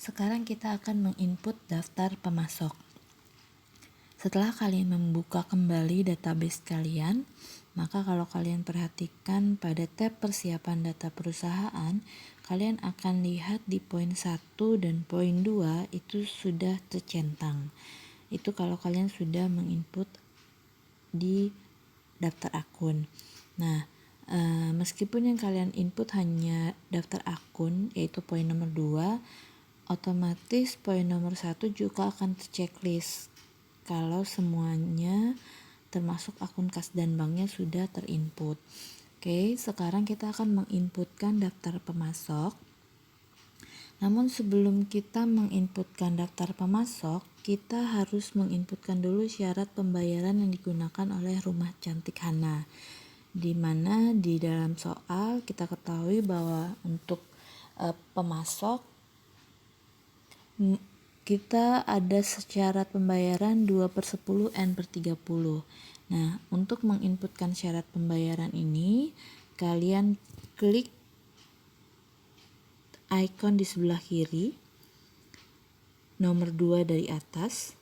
Sekarang kita akan menginput daftar pemasok. Setelah kalian membuka kembali database kalian, maka kalau kalian perhatikan pada tab persiapan data perusahaan, kalian akan lihat di poin 1 dan poin 2 itu sudah tercentang. Itu kalau kalian sudah menginput di daftar akun. Nah, meskipun yang kalian input hanya daftar akun, yaitu poin nomor 2, otomatis poin nomor 1 juga akan terchecklist kalau semuanya termasuk akun kas dan banknya sudah terinput. Oke, sekarang kita akan menginputkan daftar pemasok. Namun sebelum kita menginputkan daftar pemasok, kita harus menginputkan dulu syarat pembayaran yang digunakan oleh Rumah Cantik Hana. Di mana di dalam soal kita ketahui bahwa untuk pemasok kita ada syarat pembayaran 2/10 N/30. Nah, untuk menginputkan syarat pembayaran ini, kalian klik icon di sebelah kiri, nomor 2 dari atas,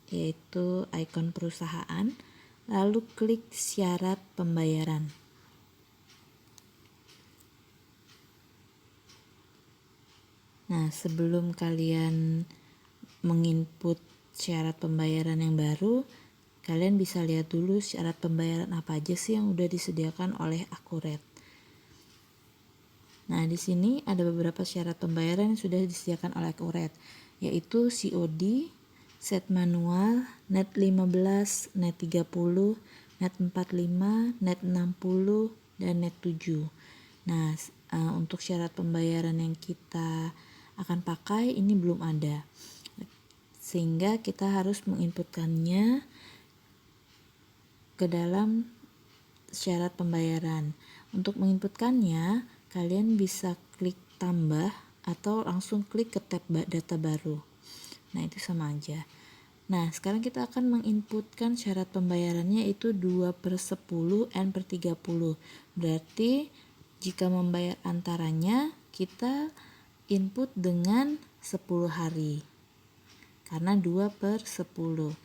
yaitu icon perusahaan, lalu klik syarat pembayaran. Nah, sebelum kalian menginput syarat pembayaran yang baru, kalian bisa lihat dulu syarat pembayaran apa aja sih yang udah disediakan oleh Akuret. Nah, di sini ada beberapa syarat pembayaran yang sudah disediakan oleh Akuret, yaitu COD, set manual, net 15, net 30, net 45, net 60, dan net 7. Nah, untuk syarat pembayaran yang kita akan pakai ini belum ada, sehingga kita harus menginputkannya ke dalam syarat pembayaran. Untuk menginputkannya, kalian bisa klik tambah atau langsung klik ke tab data baru. Nah, itu sama aja. Nah, sekarang kita akan menginputkan syarat pembayarannya itu 2/10 N/30. Berarti jika membayar antaranya, kita input dengan 10 hari. Karena 2/10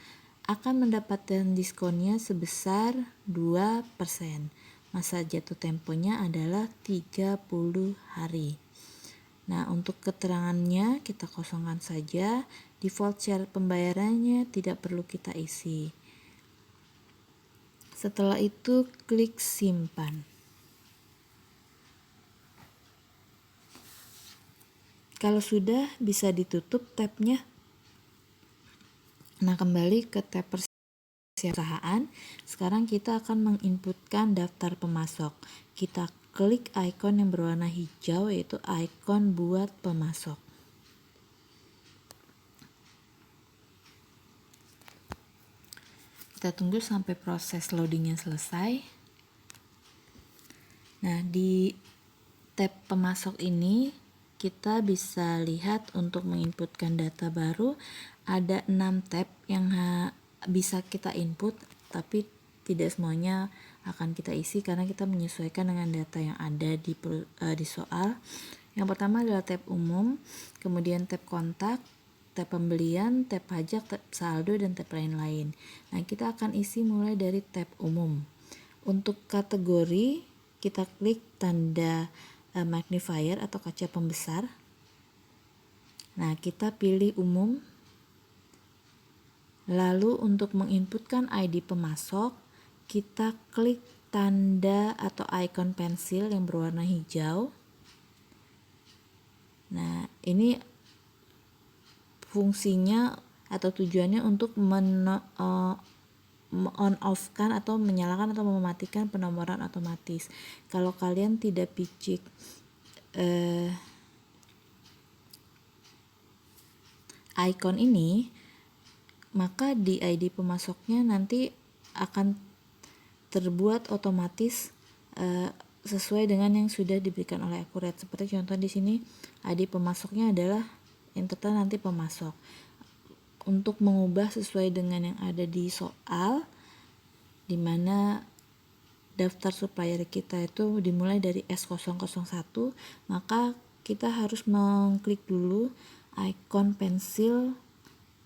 akan mendapatkan diskonnya sebesar 2%. Masa jatuh temponya adalah 30 hari. Nah, untuk keterangannya kita kosongkan saja. Default syarat pembayarannya tidak perlu kita isi. Setelah itu klik simpan. Kalau sudah, bisa ditutup tabnya. Nah, kembali ke tab perusahaan. Sekarang kita akan menginputkan daftar pemasok. Kita klik icon yang berwarna hijau, yaitu icon buat pemasok. Kita tunggu sampai proses loadingnya selesai. Nah, di tab pemasok ini kita bisa lihat untuk menginputkan data baru ada 6 tab yang bisa kita input, tapi tidak semuanya akan kita isi karena kita menyesuaikan dengan data yang ada di soal. Yang pertama adalah tab umum, kemudian tab kontak, tab pembelian, tab pajak, tab saldo, dan tab lain-lain. Nah, kita akan isi mulai dari tab umum. Untuk kategori, kita klik tanda magnifier atau kaca pembesar. Nah, kita pilih umum. Lalu untuk menginputkan ID pemasok, kita klik tanda atau icon pensil yang berwarna hijau. Nah, ini fungsinya atau tujuannya untuk on-off-kan atau menyalakan atau mematikan penomoran otomatis. Kalau kalian tidak picik icon ini, maka di ID pemasoknya nanti akan terbuat otomatis sesuai dengan yang sudah diberikan oleh Akuret. Seperti contoh di sini ID pemasoknya adalah entitas nanti pemasok. Untuk mengubah sesuai dengan yang ada di soal, di mana daftar supplier kita itu dimulai dari S001, maka kita harus mengklik dulu ikon pensil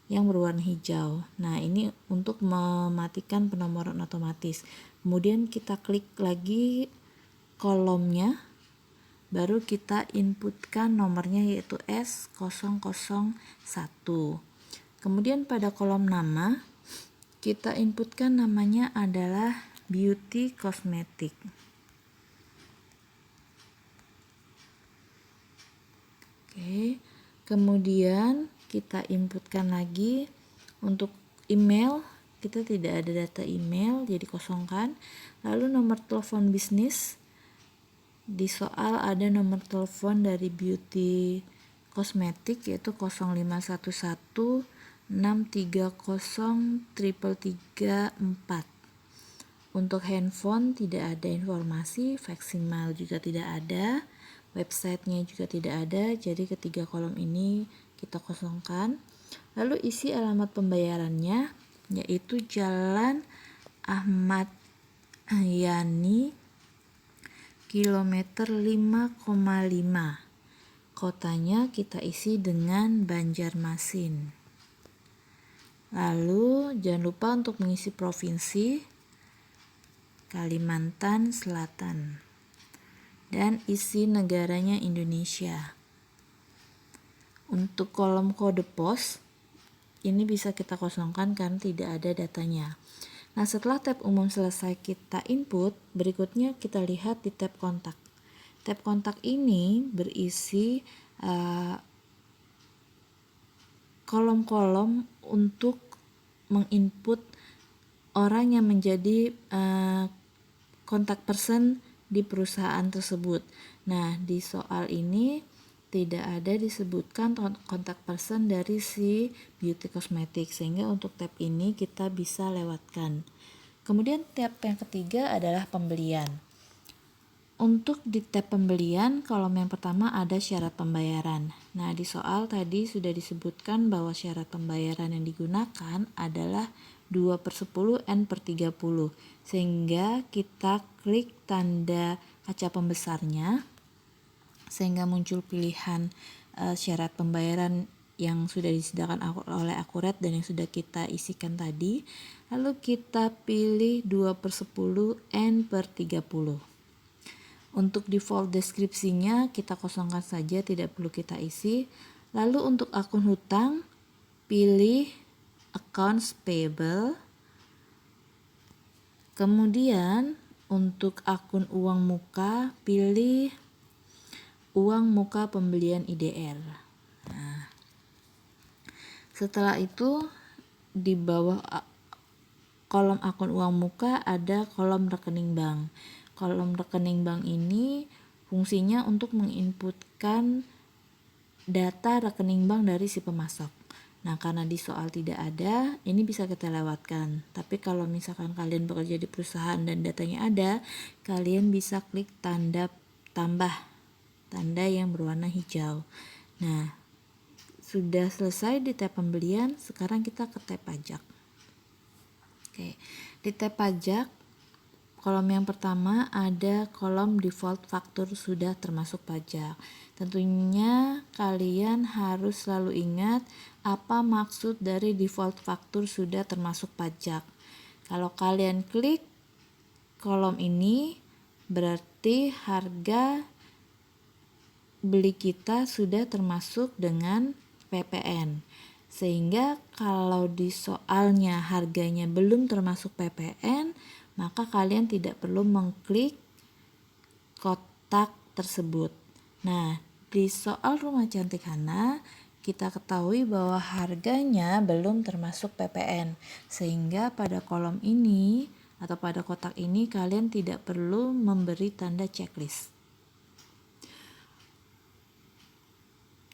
yang berwarna hijau. Nah, ini untuk mematikan penomoran otomatis. Kemudian kita klik lagi kolomnya, baru kita inputkan nomornya yaitu S001. Kemudian pada kolom nama, kita inputkan namanya adalah Beauty Cosmetic. Oke, kemudian kita inputkan lagi untuk email, kita tidak ada data email jadi kosongkan. Lalu nomor telepon bisnis, di soal ada nomor telepon dari Beauty Cosmetic yaitu 0511 630 3334. Untuk handphone tidak ada informasi, faksimal juga tidak ada, websitenya juga tidak ada, jadi ketiga kolom ini kita kosongkan. Lalu isi alamat pembayarannya yaitu Jalan Ahmad Yani kilometer 5,5. Kotanya kita isi dengan Banjarmasin. Lalu jangan lupa untuk mengisi provinsi Kalimantan Selatan dan isi negaranya Indonesia. Untuk kolom kode pos ini bisa kita kosongkan karena tidak ada datanya. Nah, setelah tab umum selesai kita input, berikutnya kita lihat di tab kontak. Tab kontak ini berisi kolom-kolom untuk menginput orang yang menjadi kontak person di perusahaan tersebut. Nah, di soal ini tidak ada disebutkan kontak person dari si Beauty Cosmetic, sehingga untuk tab ini kita bisa lewatkan. Kemudian tab yang ketiga adalah pembelian. Untuk di tab pembelian, kolom yang pertama ada syarat pembayaran. Nah, di soal tadi sudah disebutkan bahwa syarat pembayaran yang digunakan adalah 2/10 N/30, sehingga kita klik tanda kaca pembesarnya sehingga muncul pilihan syarat pembayaran yang sudah disediakan oleh Akuret dan yang sudah kita isikan tadi. Lalu kita pilih 2/10 N/30. Untuk default deskripsinya kita kosongkan saja, tidak perlu kita isi. Lalu untuk akun hutang pilih accounts payable. Kemudian untuk akun uang muka pilih uang muka pembelian IDR. Nah, setelah itu di bawah kolom akun uang muka ada kolom rekening bank. Kolom rekening bank ini fungsinya untuk menginputkan data rekening bank dari si pemasok. Nah, karena di soal tidak ada, ini bisa kita lewatkan. Tapi kalau misalkan kalian bekerja di perusahaan dan datanya ada, kalian bisa klik tanda tambah, tanda yang berwarna hijau. Nah, sudah selesai di tab pembelian, sekarang kita ke tab pajak. Oke, di tab pajak, kolom yang pertama ada kolom default faktur sudah termasuk pajak. Tentunya kalian harus selalu ingat apa maksud dari default faktur sudah termasuk pajak. Kalau kalian klik kolom ini, berarti harga beli kita sudah termasuk dengan PPN. Sehingga kalau di soalnya harganya belum termasuk PPN, maka kalian tidak perlu mengklik kotak tersebut. Nah, di soal rumah cantik Hana, kita ketahui bahwa harganya belum termasuk PPN, sehingga pada kolom ini atau pada kotak ini kalian tidak perlu memberi tanda checklist.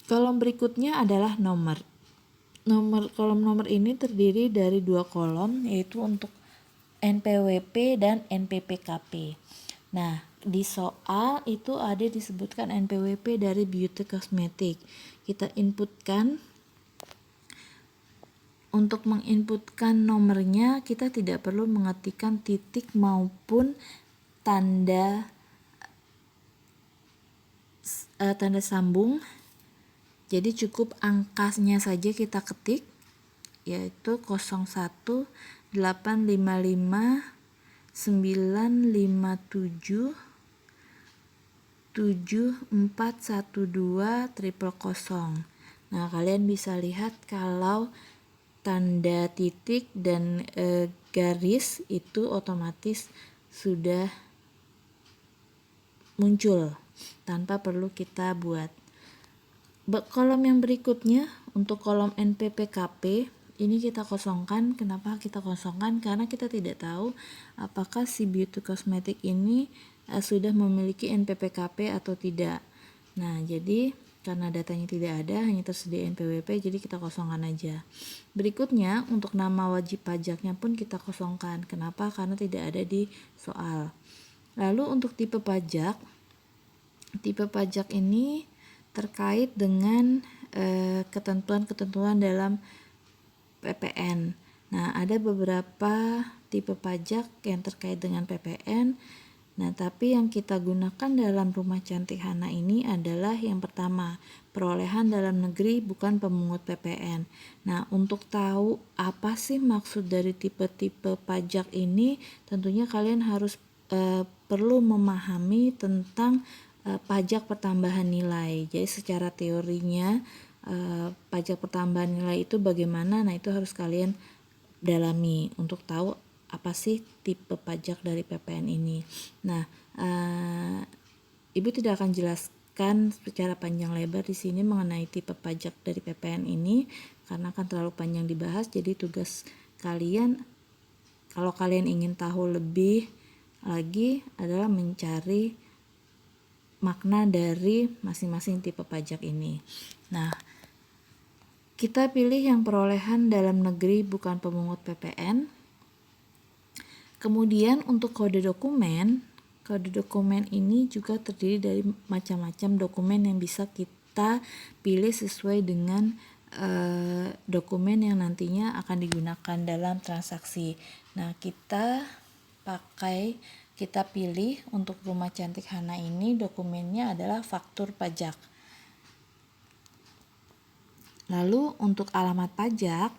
Kolom berikutnya adalah nomor. Kolom nomor ini terdiri dari dua kolom, yaitu untuk NPWP dan NPPKP. Nah, di soal itu ada disebutkan NPWP dari Beauty Cosmetic. Kita inputkan. Untuk menginputkan nomornya kita tidak perlu mengetikkan titik maupun tanda sambung. Jadi cukup angkanya saja kita ketik, yaitu 01 855 957 7412 Nah, kalian bisa lihat kalau tanda titik dan garis itu otomatis sudah muncul tanpa perlu kita buat. Kolom yang berikutnya untuk kolom NPPKP ini kita kosongkan. Kenapa kita kosongkan? Karena kita tidak tahu apakah si beauty cosmetic ini sudah memiliki NPPKP atau tidak. Nah, jadi karena datanya tidak ada, hanya tersedia NPWP, jadi kita kosongkan aja. Berikutnya untuk nama wajib pajaknya pun kita kosongkan. Kenapa? Karena tidak ada di soal. Lalu untuk tipe pajak ini terkait dengan ketentuan-ketentuan dalam PPN. Nah, ada beberapa tipe pajak yang terkait dengan PPN. Nah, tapi yang kita gunakan dalam Rumah Cantik Hana ini adalah yang pertama, perolehan dalam negeri bukan pemungut PPN. Nah, untuk tahu apa sih maksud dari tipe-tipe pajak ini, tentunya kalian harus perlu memahami tentang pajak pertambahan nilai. Jadi secara teorinya pajak pertambahan nilai itu bagaimana? Nah, itu harus kalian dalami untuk tahu apa sih tipe pajak dari PPN ini. Nah, Ibu tidak akan jelaskan secara panjang lebar di sini mengenai tipe pajak dari PPN ini karena akan terlalu panjang dibahas. Jadi tugas kalian kalau kalian ingin tahu lebih lagi adalah mencari makna dari masing-masing tipe pajak ini. Nah, kita pilih yang perolehan dalam negeri bukan pemungut PPN. Kemudian untuk kode dokumen ini juga terdiri dari macam-macam dokumen yang bisa kita pilih sesuai dengan dokumen yang nantinya akan digunakan dalam transaksi. Nah, kita pilih untuk Rumah Cantik Hana ini dokumennya adalah faktur pajak. Lalu untuk alamat pajak,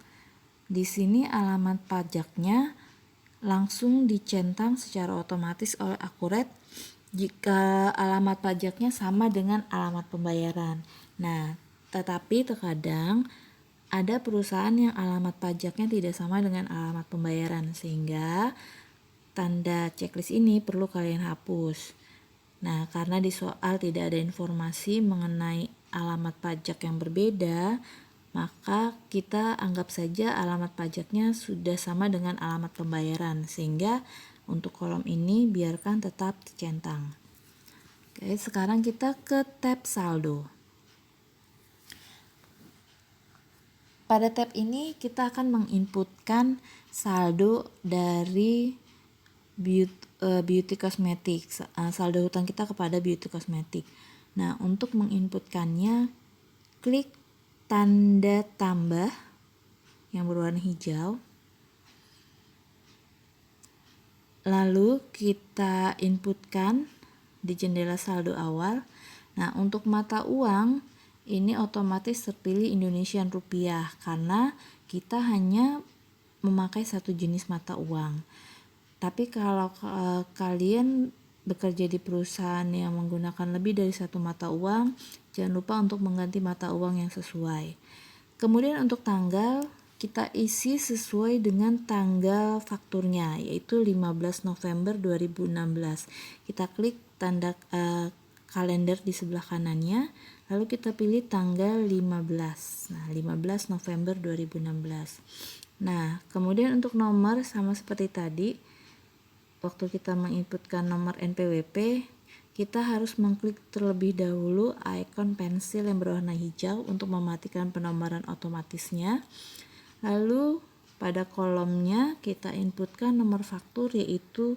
di sini alamat pajaknya langsung dicentang secara otomatis oleh Akuret jika alamat pajaknya sama dengan alamat pembayaran. Nah, tetapi terkadang ada perusahaan yang alamat pajaknya tidak sama dengan alamat pembayaran, sehingga tanda checklist ini perlu kalian hapus. Nah, karena di soal tidak ada informasi mengenai alamat pajak yang berbeda, maka kita anggap saja alamat pajaknya sudah sama dengan alamat pembayaran, sehingga untuk kolom ini biarkan tetap dicentang. Oke, sekarang kita ke tab saldo. Pada tab ini kita akan menginputkan saldo dari beauty cosmetic, saldo hutang kita kepada beauty cosmetic. Nah, untuk menginputkannya, klik tanda tambah yang berwarna hijau, lalu kita inputkan di jendela saldo awal. Nah, untuk mata uang ini otomatis terpilih Indonesian rupiah karena kita hanya memakai satu jenis mata uang. Tapi kalau kalian bekerja di perusahaan yang menggunakan lebih dari satu mata uang, jangan lupa untuk mengganti mata uang yang sesuai. Kemudian untuk tanggal, kita isi sesuai dengan tanggal fakturnya, yaitu 15 November 2016. Kita klik tanda kalender di sebelah kanannya, lalu kita pilih tanggal 15. Nah, 15 November 2016. Nah, kemudian untuk nomor sama seperti tadi, waktu kita menginputkan nomor NPWP, kita harus mengklik terlebih dahulu ikon pensil yang berwarna hijau untuk mematikan penomoran otomatisnya. Lalu pada kolomnya kita inputkan nomor faktur, yaitu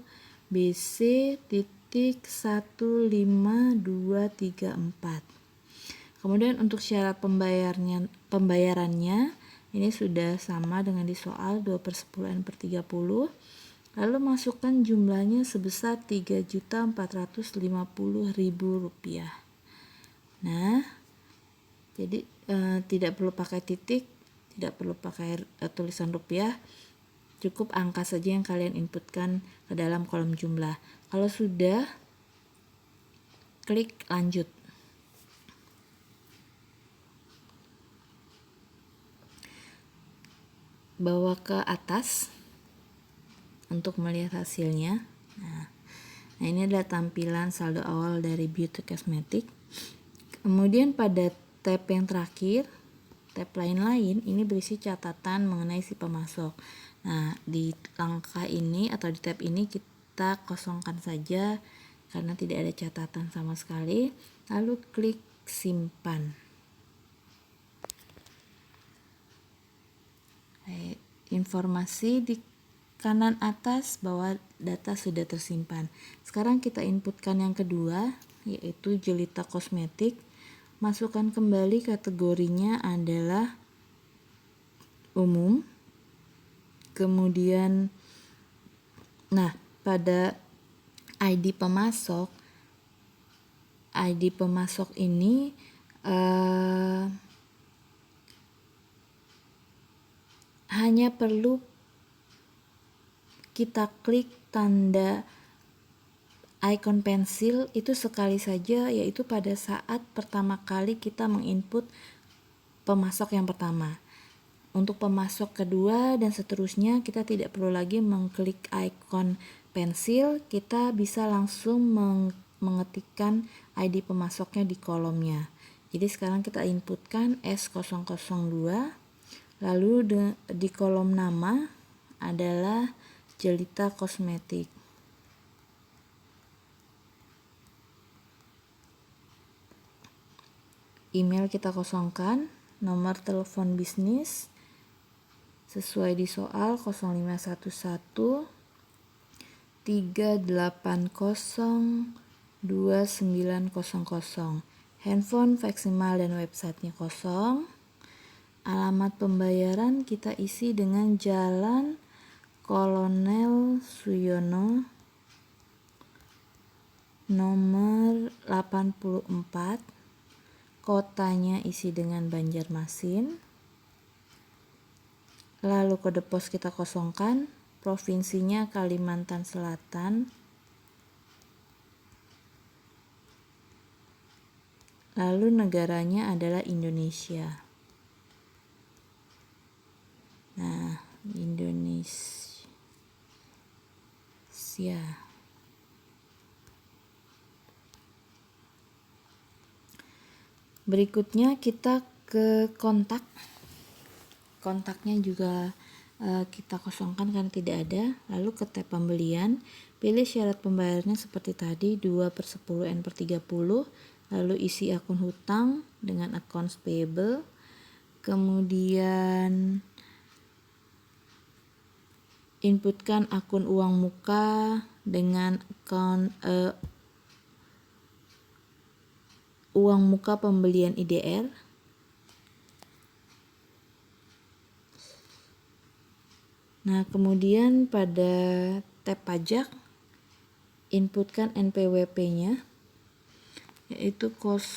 BC.15234. Kemudian untuk syarat pembayarannya ini sudah sama dengan di soal 2/10N/30. Lalu masukkan jumlahnya sebesar Rp3.450.000. Nah, Jadi tidak perlu pakai titik, tidak perlu pakai tulisan rupiah, cukup angka saja yang kalian inputkan ke dalam kolom jumlah. Kalau sudah, klik lanjut. Bawa ke atas untuk melihat hasilnya. Nah, ini adalah tampilan saldo awal dari Beauty Cosmetic. Kemudian pada tab yang terakhir, tab lain-lain, ini berisi catatan mengenai si pemasok. Nah, di langkah ini atau di tab ini kita kosongkan saja karena tidak ada catatan sama sekali. Lalu klik simpan. Informasi di kanan atas bahwa data sudah tersimpan. Sekarang kita inputkan yang kedua, yaitu Jelita Kosmetik. Masukkan kembali kategorinya adalah umum. Kemudian, pada ID pemasok ini hanya perlu kita klik tanda icon pensil itu sekali saja, yaitu pada saat pertama kali kita menginput pemasok yang pertama. Untuk pemasok kedua dan seterusnya kita tidak perlu lagi mengklik icon pensil, kita bisa langsung mengetikkan ID pemasoknya di kolomnya. Jadi sekarang kita inputkan S002, lalu di kolom nama adalah Jelita Kosmetik. Email kita kosongkan, nomor telepon bisnis sesuai di soal 0511 380 2900. Handphone, faksimal dan websitenya kosong. Alamat pembayaran kita isi dengan Jalan Kolonel Suyono nomor 84. Kotanya isi dengan Banjarmasin. Lalu kode pos kita kosongkan, provinsinya Kalimantan Selatan. Lalu negaranya adalah Indonesia. Nah, Indonesia. Berikutnya kita ke kontak. Kontaknya juga kita kosongkan karena tidak ada. Lalu ke tab pembelian, pilih syarat pembayarannya seperti tadi 2/10 N/30. Lalu isi akun hutang dengan accounts payable. Kemudian inputkan akun uang muka dengan akun uang muka pembelian IDR. Nah, kemudian pada tab pajak, inputkan NPWP-nya, yaitu 01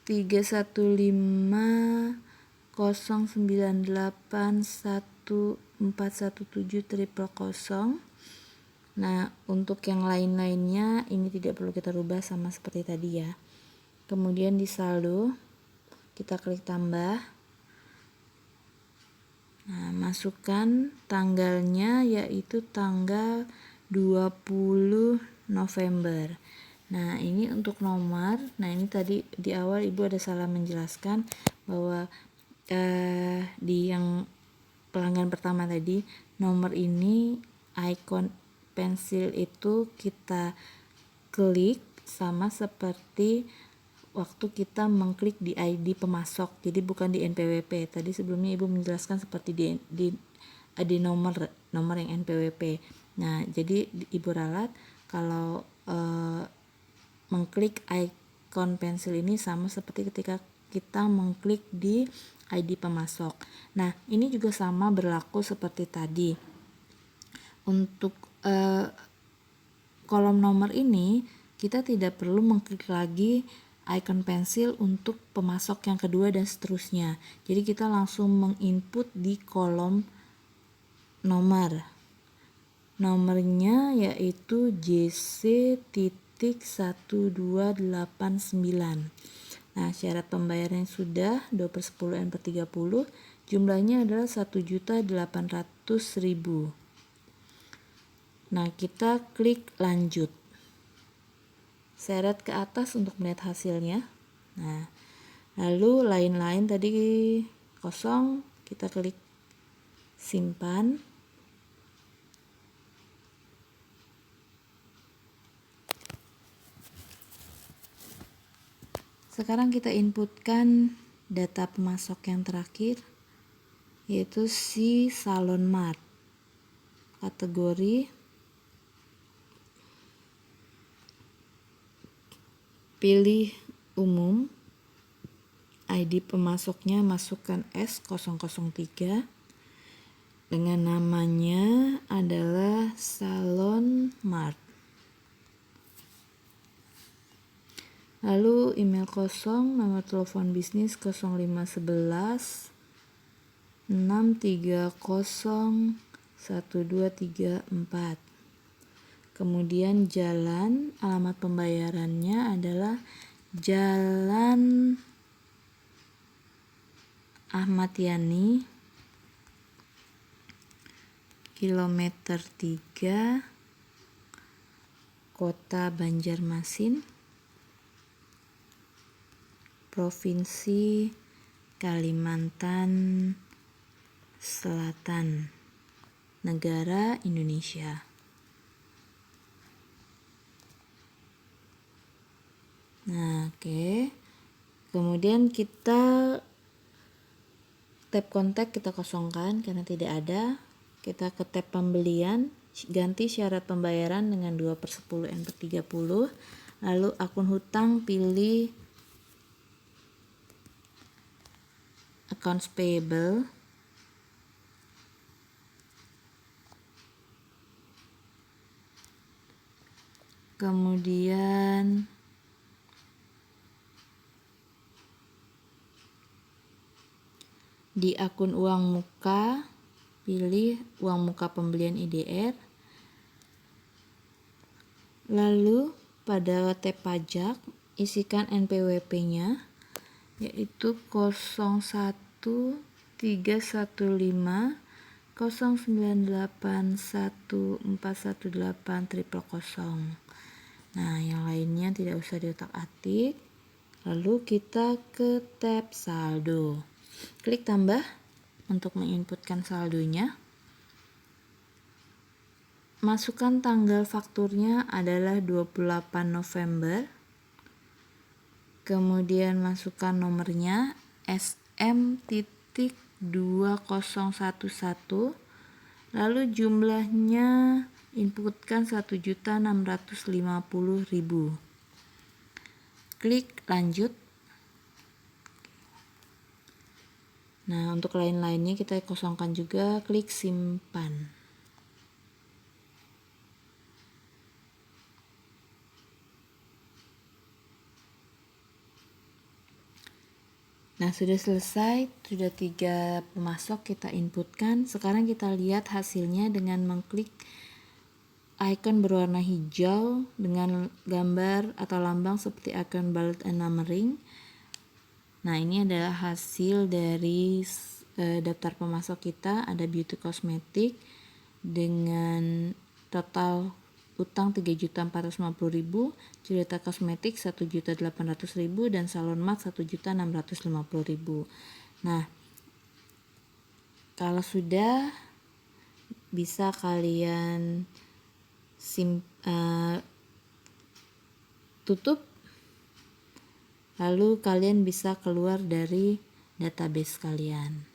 315 098 1417 000. Nah, untuk yang lain-lainnya ini tidak perlu kita rubah sama seperti tadi ya. Kemudian di saldo kita klik tambah. Nah, masukkan tanggalnya yaitu tanggal 20 November. Nah, ini untuk nomor. Nah, ini tadi di awal Ibu ada salah menjelaskan bahwa di yang pelanggan pertama tadi, nomor ini icon pensil itu kita klik sama seperti waktu kita mengklik di ID pemasok, jadi bukan di NPWP. Tadi sebelumnya Ibu menjelaskan seperti di nomor yang NPWP. Nah, jadi Ibu ralat kalau mengklik icon pensil ini sama seperti ketika kita mengklik di ID pemasok. Nah, ini juga sama berlaku seperti tadi. Untuk kolom nomor ini kita tidak perlu mengklik lagi icon pensil untuk pemasok yang kedua dan seterusnya. Jadi kita langsung menginput di kolom nomor. Nomornya yaitu JC.1289. Nah, syarat pembayaran sudah 2/10 N/30, jumlahnya adalah 1.800.000. Nah, kita klik lanjut. Seret ke atas untuk melihat hasilnya. Nah, lalu lain-lain tadi kosong, kita klik simpan. Sekarang kita inputkan data pemasok yang terakhir, yaitu si Salon Mart. Kategori, pilih umum, ID pemasoknya masukkan S003, dengan namanya adalah Salon Mart. Lalu email kosong, nomor telepon bisnis 0511 630 1234. Kemudian jalan, alamat pembayarannya adalah Jalan Ahmad Yani, kilometer 3, Kota Banjarmasin, Provinsi Kalimantan Selatan, negara Indonesia. Nah, oke. Kemudian kita tab kontak kita kosongkan karena tidak ada. Kita ke tab pembelian, ganti syarat pembayaran dengan 2/10 N/30. Lalu akun hutang pilih accounts payable. Kemudian di akun uang muka pilih uang muka pembelian IDR. Lalu pada tab pajak isikan NPWP-nya yaitu 013150981418 000. Nah, yang lainnya tidak usah diotak-atik. Lalu kita ke tab saldo. Klik tambah untuk menginputkan saldonya. Masukkan tanggal fakturnya adalah 28 November. Kemudian masukkan nomornya SM.2011. Lalu jumlahnya inputkan 1.650.000. Klik lanjut. Nah, untuk lain-lainnya kita kosongkan juga, klik simpan. Nah, sudah selesai, sudah 3 pemasok kita inputkan. Sekarang kita lihat hasilnya dengan mengklik icon berwarna hijau dengan gambar atau lambang seperti icon ballot and numbering. Nah, ini adalah hasil dari daftar pemasok kita. Ada beauty cosmetic dengan total utang 3.450.000, Cerita Kosmetik 1.800.000, dan Salon Mart 1.650.000. Nah, kalau sudah, bisa kalian tutup, lalu kalian bisa keluar dari database kalian.